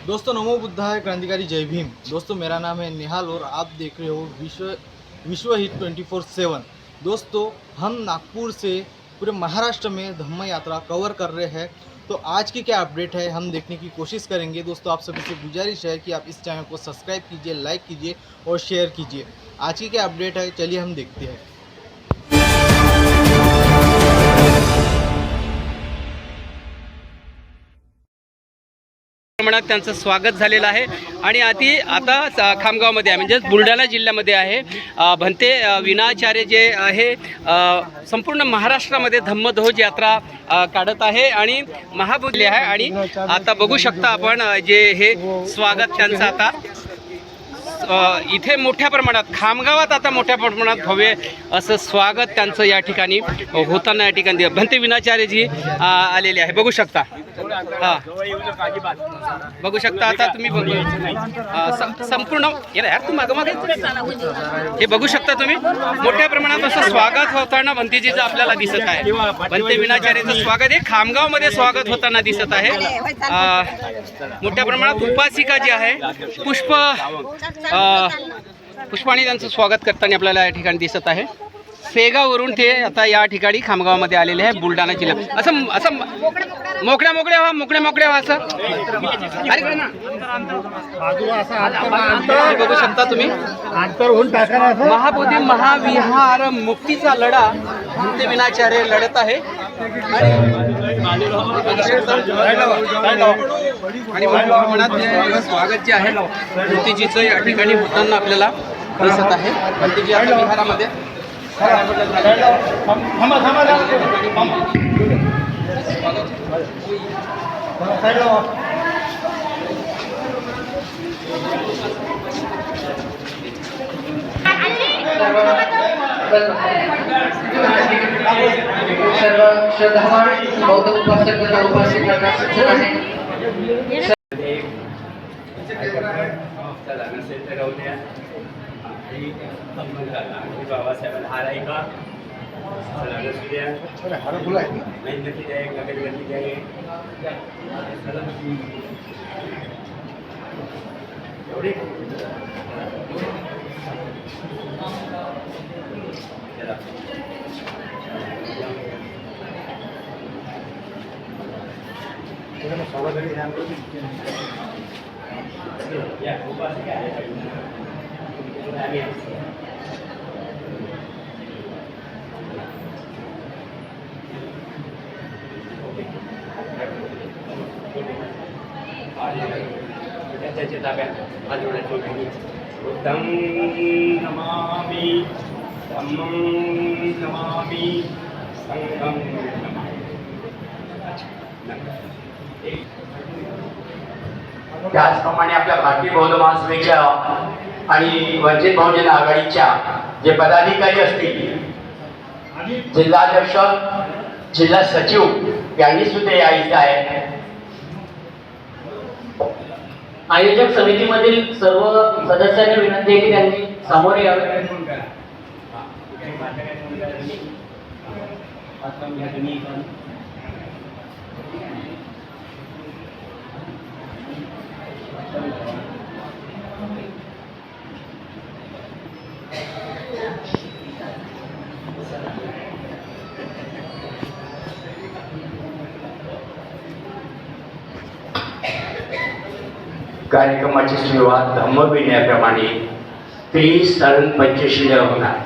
दोस्तों नमो बुद्धाय, क्रांतिकारी जय भीम। दोस्तों मेरा नाम है निहाल और आप देख रहे हो विश्व हिट 24/7। दोस्तों हम नागपुर से पूरे महाराष्ट्र में धम्म यात्रा कवर कर रहे हैं। तो आज की क्या अपडेट है हम देखने की कोशिश करेंगे। दोस्तों आप सभी से गुजारिश है कि आप इस चैनल को सब्सक्राइब कीजिए, लाइक कीजिए और शेयर कीजिए। आज की क्या अपडेट है चलिए हम देखते हैं। प्रमाणात त्यांचं स्वागत झालेलं आहे आणि आता खामगावमध्ये आहे, म्हणजे बुलढाणा जिल्ह्यामध्ये आहे। भंते विनाचार्य जे आहे संपूर्ण महाराष्ट्रामध्ये धम्मध्वज यात्रा काढत आहे आणि महाबोधले आहे आणि आता बघू शकता आपण जे हे स्वागत त्यांचं आता इथे मोठ्या प्रमाणात खामगावात आता मोठ्या प्रमाणात भव्य असं स्वागत त्यांचं या ठिकाणी होताना या ठिकाणी भंते विनाचार्यजी आलेले आहे। बघू शकता, हां बघू शकता आता तुम्ही संपूर्ण यार तू मागं हे बघू शकता तुम्ही मोठ्या प्रमाणात असं स्वागत होताना भंतेजीचं आपल्याला दिसत आहे। भंते विनाचार्याचं स्वागत हे खामगावमध्ये स्वागत होताना दिसत आहे। मोठ्या प्रमाणात उपासिका जी आहे पुष्पाणी त्यांचं स्वागत करताना आपल्याला या ठिकाणी दिसत आहे। सेगावरून ते आता या ठिकाणी खामगावमध्ये आलेले आहे बुलढाणा जिल्हा। असं मोकळ्या व्हा असं बघू शकता तुम्ही। महाबोधी महाविहार मुक्तीचा लढा भंते विनाचार्य लढत आहे आणि प्रमाणात स्वागत जे आहे भंतेजीचं या ठिकाणी होताना आपल्याला दिसत आहे। भंतेजी आता विहारामध्ये सर्व श्रद्धावान बौद्ध उपासक तथा उपासिकांना सूचना आहे। बाबासाहेबांना हार आहे का नाही नक्की द्या, नक्की नक्की द्या। एवढे या उपासिका आहे त्याच्या ताब्यात आजोळ्याची भूमी बुद्धं नमामि धम्मं नमामि संघं नमामि। त्याचप्रमाणे आपल्या भारतीय बौद्ध महासभेच्या आणि वंचित बहुजन आघाडीच्या जे पदाधिकारी असतील, जिल्हाध्यक्ष, जिल्हा सचिव यांनी सुद्धा यायचं आहे। आयोजक समितीमधील सर्व सदस्यांनी विनंती आहे की त्यांनी समोर यावे। कार्यक्रमाची सुरुवात धम्मविनयाप्रमाणे 30 तरुण पंचशील होणार।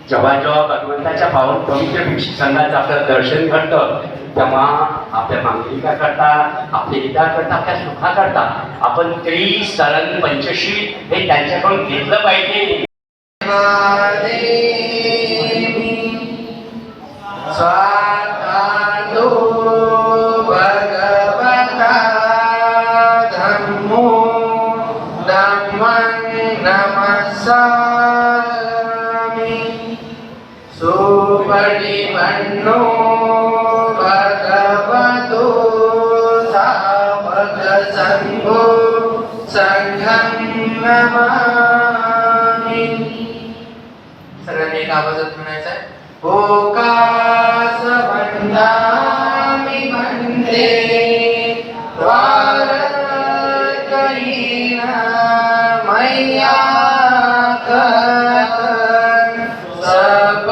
जेव्हा भगवंताच्या पावन पवित्र भिक्षू संघाचं आपलं दर्शन घडतं तेव्हा आपल्या मांगलिका करता, आपल्या हिता करता, आपल्या सुखा करता आपण 30 तरुण पंचशील हे त्यांच्याकडून घेतलं पाहिजे। सुपरिमन्नो भगवतो सावक संघो संघं नमामि। सगळ्यांनी एक आवाजात म्हणायचं आहे, ओकास वंदामि वंदे द्वार मैया कर सब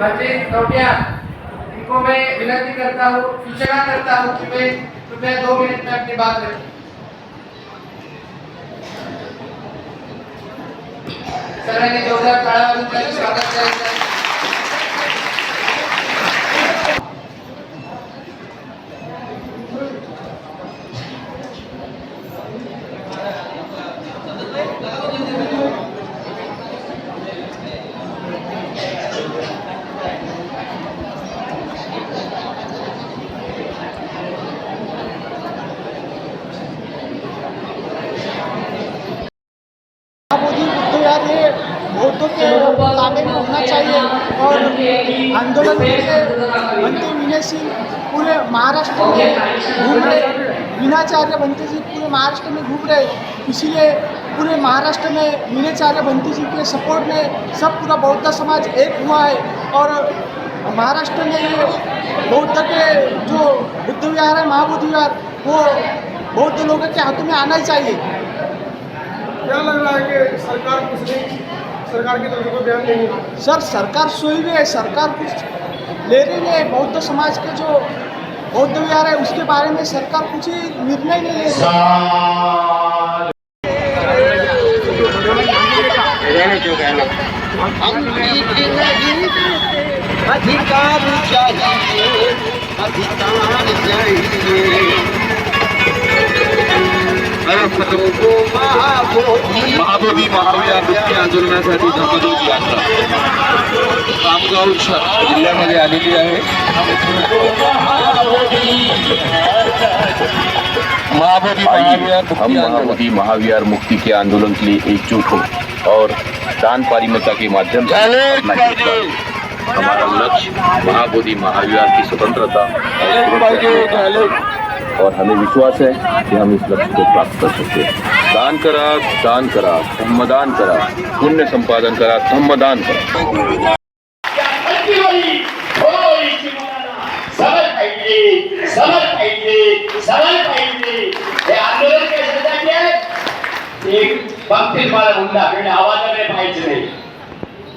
बच्चे कृपया इनको मैं विनती करता हूँ, सूचना करता हूँ कि वे कृपया 2 मिनट में अपनी बात रखें। सरांनी जोरदार टाळ्या वाजवून त्यांचे स्वागत करायचं आहे. मोदी बुद्धविहार ये वोटों के ताबे में होना चाहिए और आंदोलन के बनते विनय सिंह पूरे महाराष्ट्र में घूम रहे, विनाचार्य बंटी जी पूरे महाराष्ट्र में घूम रहे, इसीलिए पूरे महाराष्ट्र में विनाचार्य बंटी जी के सपोर्ट में सब पूरा बौद्ध समाज एक हुआ है और महाराष्ट्र में ये बौद्ध के जो बुद्ध विहार है, महाबोधि विहार, वो बौद्ध लोगों के हाथों में आना ही चाहिए। क्या लग रहा है कि सरकार कुछ नहीं, सरकार की तरफ से कोई बयान नहीं है? सर सरकार सोई हुई है, सरकार कुछ ले रही है। बौद्ध समाज के जो बौद्ध विहार है उसके बारे में सरकार कुछ ही निर्णय नहीं ले रही। महाबोधी महाविहार मुक्ती आंदोलनासाठी धम्मज्योत यात्रा खामगाव जिल्ह्यामध्ये आलेली आहे। महाबोधी महाविहार मुक्ति के आंदोलन के लिए एकजुट हो और दान पारिमता के माध्यम से अपना योगदान। हमारा लक्ष्य महाबोधि महाविहार की स्वतंत्रता और हमें विश्वास है कि हम इस लक्ष्य को प्राप्त कर सकते हैं। दान करा धम्मदान करा, पुण्य संपादन करा धम्मदान करा। एक बाबतीत मला मुद्दा आवाजाने पाहायचं नाही।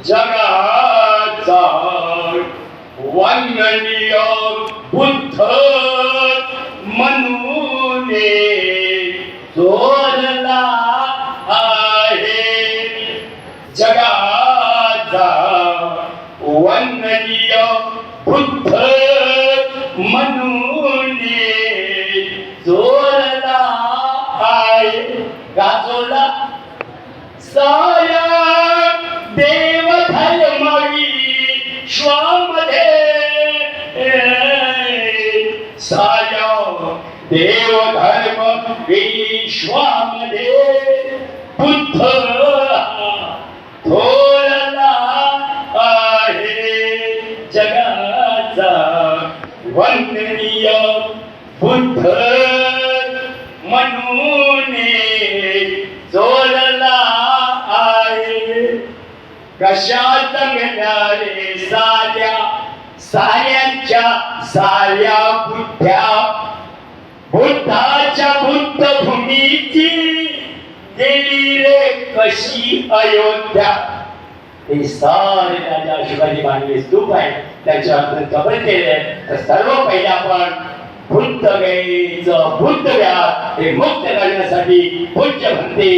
जगाचा वंदनीय बुद्ध म्हणून थोरला आहे। जगाचा वंदनीय बुद्ध म्हणून थोरला आहे। गाजोला साया देव धर्मवी श्वामध्ये साया देव धर्म विश्वामध्ये बुद्ध थोरला आहे। जगाचा वंदनीय बुद्ध म्हणून जोडला आहे। कशात मिळाले साऱ्यांच्या साऱ्या बुद्ध्या बुद्धाच्या बुद्ध भूमीची गेली रे कशी अयोध्या। हे सारे राजा शिवाजी महाराज स्तूप आहे त्याच्यावर कबल केले तर सर्व पहिले आपण बुद्ध गायचं बुद्ध व्यास हे मुक्त करण्यासाठी पूज्य भंते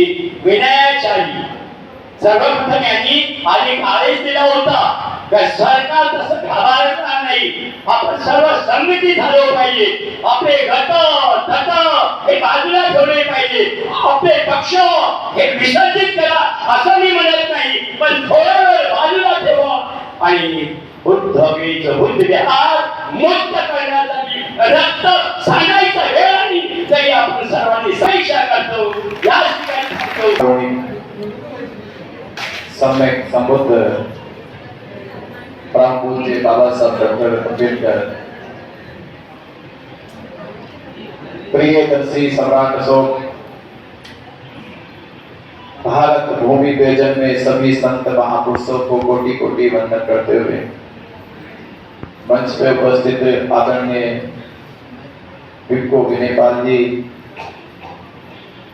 विनयाचारी सर्वप्रथम यांनी अधिक आदेश दिला होता की सरकार तसं घाबरणार नाही, आपण सर्व संगती झालो पाहिजे। आपले गट तट हे बाजूला ठेवले पाहिजे, आपले पक्ष हे विसर्जित करा असं मी म्हणत नाही, पण थोडा वेळ बाजूला ठेवा आणि बुद्धगीचं बुद्ध विहार मुक्त करण्यासाठी रक्त सांगायचं वेळाने तरी आपण सर्वांनी समीक्षा करतो। या ठिकाणी सम्यक संबुद्ध प्रापूज्य बाबासाहेब डॉक्टर आंबेडकर प्रियदर्शी सम्राट अशोक भारत भूमि बेजन में सभी संत महापुरुषों को कोटि कोटि वंदन करते हुए मंच पे उपस्थित आदरणीय भिक्खु विनयपाल जी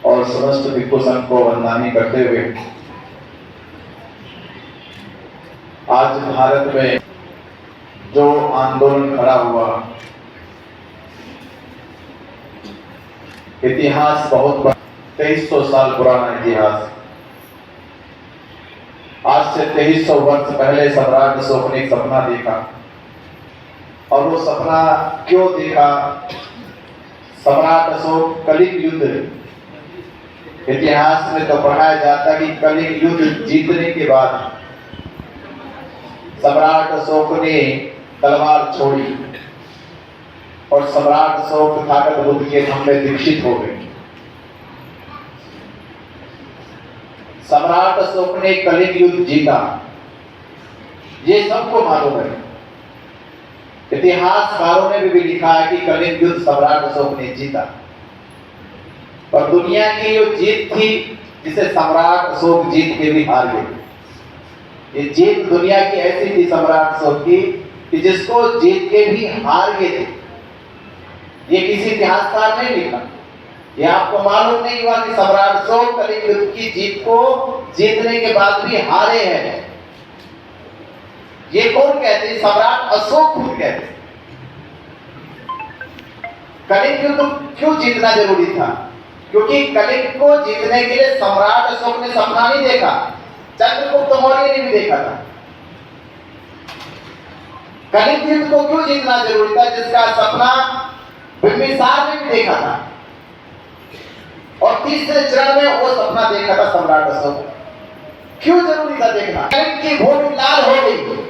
और समस्त भिक्खु संघ को वंदनानी करते हुए आज भारत में जो आंदोलन खड़ा हुआ, इतिहास बहुत बड़ा, 2300 साल पुराना इतिहास। आज से 2300 वर्ष पहले सम्राट अशोक ने एक सपना देखा, और वो सपना क्यों देखा? सम्राट अशोक कलिंग युद्ध, इतिहास में तो पढ़ाया जाता कि कलिंग युद्ध जीतने के बाद सम्राट अशोक ने तलवार छोड़ी और सम्राट अशोक ताकत बुद्ध के धर्म में दीक्षित हो गए। सम्राट अशोक ने कलिंग युद्ध जीता, ये सबको मालूम है। इतिहासकारों ने भी लिखा है कि कलिंग युद्ध सम्राट अशोक ने जीता। पर दुनिया की जो जीत थी, जिसे सम्राट अशोक जीत के भी हार गए। ये जीत दुनिया की ऐसी थी सम्राट अशोक की कि जिसको जीत के भी हार गए थे। ये किसी इतिहासकार ने लिखा। ये आपको मालूम नहीं हुआ कि सम्राट अशोक कलिंग युद्ध की जीत को जीतने के बाद भी हारे हैं। ये कौन कहते हैं? सम्राट अशोक खुद कहते। कलिंग युद्ध क्यों जीतना जरूरी था? क्योंकि कलिंग को जीतने के लिए सम्राट अशोक ने सपना नहीं देखा, चंद्रगुप्त मौर्य ने भी देखा था। कलिंग युद्ध को क्यों जीतना जरूरी था? जिसका सपना बिंबिसार ने भी देखा था, और तीसरे चरण में वो सपना देखा था सम्राट अशोक। क्यों जरूरी था देखना? कलिंग की भूमि लाल हो गई,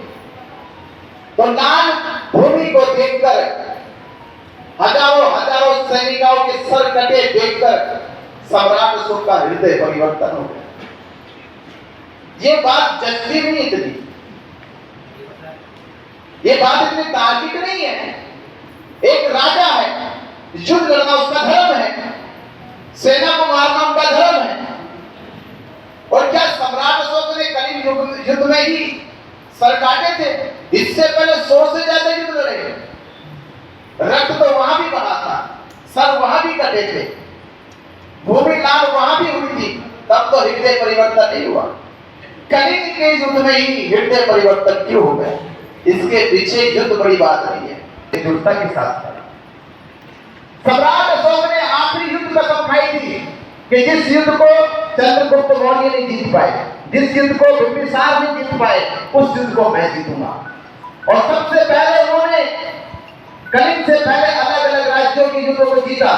तो लाल भूमि को देखकर हजारों हजारों सैनिकों के सर कटे देखकर सम्राट अशोक का हृदय परिवर्तन हो गया। ये बात जस्ती नहीं इतनी, ये बात इतनी तार्किक नहीं है। एक राजा है, युद्ध लड़ना उसका धर्म है, सेना को मारना उनका धर्म है। और क्या सम्राट अशोक ने कलिंग युद्ध में ही सर काटे थे? इससे पहले 100 से ज्यादा युद्ध लड़े। रक्त तो वहां भी बहा था, सर वहां भी कटे थे, भूमि लाल वहां भी हुई थी, तब तो हृदय परिवर्तन नहीं हुआ। कलिंग के युद्ध में ही हृदय परिवर्तन क्यों हो गया? इसके पीछे युद्ध बड़ी बात नहीं है, दृढ़ता के साथ। सम्राट अशोक ने आखिरी युद्ध कसम खाई थी कि जिस युद्ध को चंद्रगुप्त मौर्य ने जीत पाए, जिस युद्ध को बिंबिसार ने जीत पाए, उस युद्ध को मैं जीतूंगा। और सबसे पहले उन्होंने कलिंग से पहले अलग अलग राज्यों के युद्धों को जीता,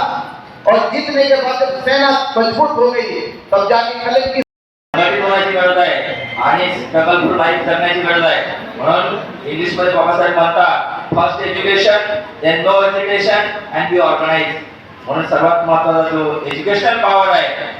और जीतने के बाद जब सेना मजबूत हो गई, तब जाके कलिंग की होण्याची गरज आहे आणि स्ट्रगल फॉर लाईफ करण्याची गरज आहे. म्हणून इंग्लिश मध्ये बाबासाहेब म्हणतात first education, then no education and be organise. म्हणून सर्वात महत्त्वाचा जो एज्युकेशनल पॉवर आहे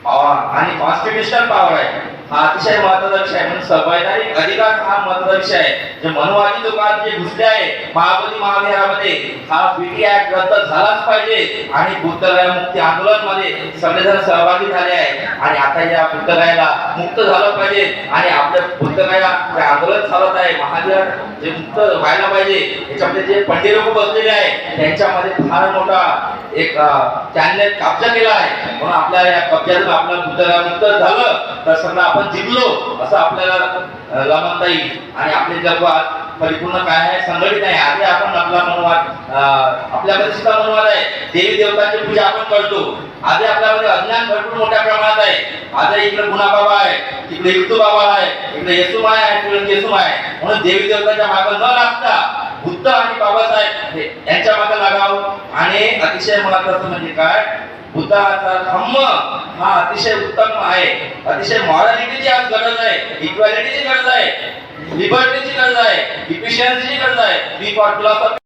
आणि कॉन्स्टिट्यूशनल पॉवर आहे, हा अतिशय महत्त्वाचा विषय आहे. म्हणून संवैधानिक अधिकार हा महत्त्वाचा विषय आहे. जे मनुवादी लोकांना जे घुसले आहे महाबोधी महाविहारामध्ये, हा पीटी ऍक्ट रद्द झालाच पाहिजे. आणि बुद्धगया मुक्ती आंदोलन मध्ये सगळेजण सहभागी झाले आहे, आणि आता या बुद्धगयाला मुक्त झालं पाहिजे. आणि आपल्या बुद्धगया जे आंदोलन चालत आहे महाविहार जे मुक्त व्हायला पाहिजे, याच्यामध्ये जे पंडित लोक बसलेले आहे त्यांच्यामध्ये फार मोठा एक त्यांनी कब्जा केला आहे. म्हणून आपल्या या कब्जातून आपला बुद्धगया मुक्त झालं तर सगळं आपण जिंकलो असं आपल्याला म्हणता येईल. आणि आपले जगवाद परिपूर्ण काय आहे, संघटित आहे. आधी आपण आपला मनोवाद आपल्यामध्ये सुद्धा मनोवाद आहे. देवी देवतांची पूजा आपण करतो. आधी आपल्यामध्ये अज्ञान भरपूर मोठ्या प्रमाणात आहे. आता इकडे गुणा बाबा आहे, तिकडे युक्तू बाबा आहे, इकडे येसुमाय आहे, तिकडे केसुमाय आहे. म्हणून देवी देवतांच्या मागे न लागता बुद्ध आणि बाबासाहेब यांच्या मागे लागावं. आणि अतिशय महत्त्वाचं म्हणजे काय, बुद्धाचा धम्म हा अतिशय उत्तम आहे. अतिशय मॉरॅलिटीची आज गरज आहे, इक्वॅलिटीची गरज आहे, लिबर्टीची गरज आहे, इफिशियन्सीची गरज आहे. बी फॉर फिलॉसॉफी